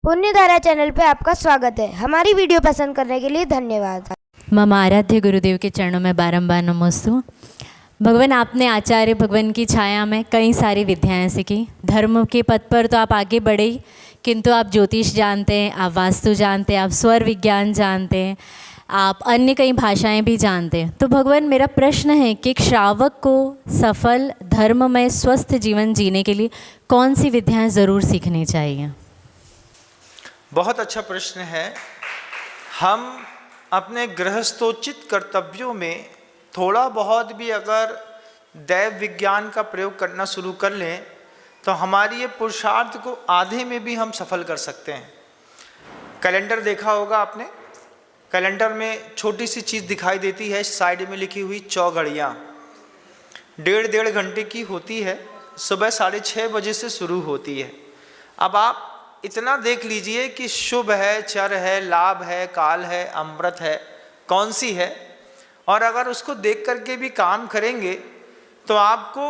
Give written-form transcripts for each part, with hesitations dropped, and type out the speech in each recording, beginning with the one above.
पुण्यधारा channel पे आपका स्वागत है। हमारी वीडियो पसंद करने के लिए धन्यवाद। मम आराध्य गुरुदेव के चरणों में बारंबार नमोस्तु। भगवान, आपने आचार्य भगवान की छाया में कई सारी विद्याएं सीखी। धर्म के पथ पर तो आप आगे बढ़े ही, किंतु आप ज्योतिष जानते हैं, आप वास्तु जानते हैं, आप स्वर विज्ञान जानते हैं, आप अन्य कई भाषाएं भी जानते हैं। तो भगवान, मेरा प्रश्न है कि एक श्रावक को सफल धर्ममय स्वस्थ जीवन जीने के लिए कौन सी विद्याएं ज़रूर सीखनी चाहिए? बहुत अच्छा प्रश्न है। हम अपने गृहस्थोचित कर्तव्यों में थोड़ा बहुत भी अगर दैव विज्ञान का प्रयोग करना शुरू कर लें तो हमारी ये पुरुषार्थ को आधे में भी हम सफल कर सकते हैं। कैलेंडर देखा होगा आपने। कैलेंडर में छोटी सी चीज़ दिखाई देती है, साइड में लिखी हुई चौघड़ियाँ 1.5 घंटे की होती है, सुबह 6:30 बजे से शुरू होती है। अब आप इतना देख लीजिए कि शुभ है, चर है, लाभ है, काल है, अमृत है, कौन सी है। और अगर उसको देख करके भी काम करेंगे तो आपको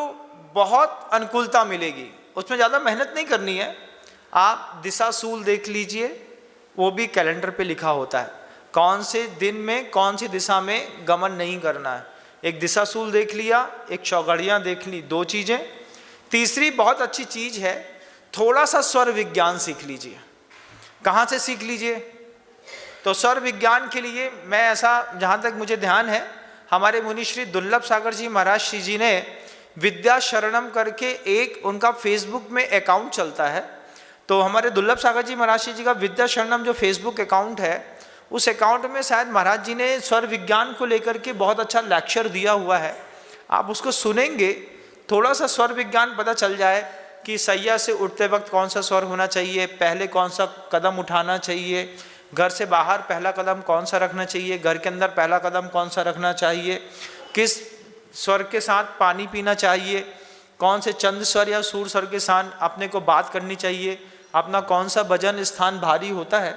बहुत अनुकूलता मिलेगी। उसमें ज़्यादा मेहनत नहीं करनी है। आप दिशा सूल देख लीजिए, वो भी कैलेंडर पे लिखा होता है कौन से दिन में कौन सी दिशा में गमन नहीं करना है। एक दिशा सूल देख लिया, एक चौघड़ियाँ देख ली, 2 चीज़ें। तीसरी बहुत अच्छी चीज़ है, थोड़ा सा स्वर विज्ञान सीख लीजिए। कहाँ से सीख लीजिए? तो स्वर विज्ञान के लिए मैं ऐसा, जहाँ तक मुझे ध्यान है, हमारे मुनि श्री दुर्लभ सागर जी महाराज श्री जी ने विद्या शरणम करके एक उनका फेसबुक में अकाउंट चलता है। तो हमारे दुर्लभ सागर जी महाराज श्री जी का विद्या शरणम जो फेसबुक अकाउंट है, उस अकाउंट में शायद महाराज जी ने स्वर विज्ञान को लेकर के बहुत अच्छा लेक्चर दिया हुआ है। आप उसको सुनेंगे, थोड़ा सा स्वर विज्ञान पता चल जाए कि सैया से उठते वक्त कौन सा स्वर होना चाहिए, पहले कौन सा कदम उठाना चाहिए, घर से बाहर पहला कदम कौन सा रखना चाहिए, घर के अंदर पहला कदम कौन सा रखना चाहिए, किस स्वर के साथ पानी पीना चाहिए, कौन से चंद स्वर या सूर स्वर के साथ अपने को बात करनी चाहिए, अपना कौन सा भजन स्थान भारी होता है।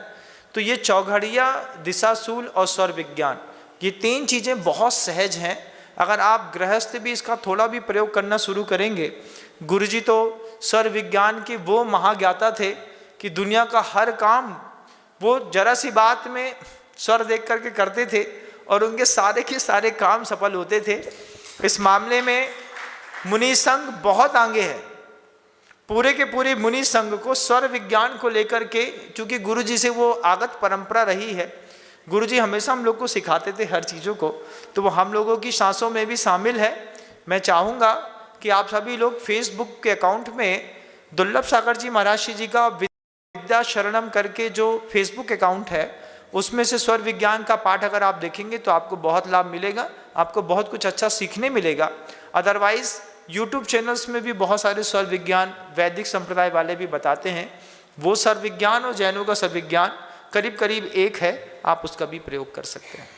तो ये चौघड़िया, दिशाशूल और स्वर विज्ञान, ये 3 चीज़ें बहुत सहज हैं। अगर आप गृहस्थ भी इसका थोड़ा भी प्रयोग करना शुरू करेंगे। गुरुजी तो स्वर विज्ञान के वो महाज्ञाता थे कि दुनिया का हर काम वो जरा सी बात में स्वर देख करके करते थे और उनके सारे के सारे काम सफल होते थे। इस मामले में मुनि संघ बहुत आगे है। पूरे के पूरे मुनि संघ को स्वर विज्ञान को लेकर के, चूँकि गुरुजी से वो आगत परंपरा रही है, गुरुजी हमेशा हम लोग को सिखाते थे हर चीज़ों को, तो वो हम लोगों की सांसों में भी शामिल है। मैं चाहूँगा कि आप सभी लोग फेसबुक के अकाउंट में दुर्लभ सागर जी महाराज श्री जी का विद्या शरणम करके जो फेसबुक अकाउंट है, उसमें से स्वर विज्ञान का पाठ अगर आप देखेंगे तो आपको बहुत लाभ मिलेगा, आपको बहुत कुछ अच्छा सीखने मिलेगा। अदरवाइज यूट्यूब चैनल्स में भी बहुत सारे स्वर विज्ञान वैदिक संप्रदाय वाले भी बताते हैं। वो स्वर विज्ञान और जैनों का स्वर विज्ञान करीब करीब एक है, आप उसका भी प्रयोग कर सकते हैं।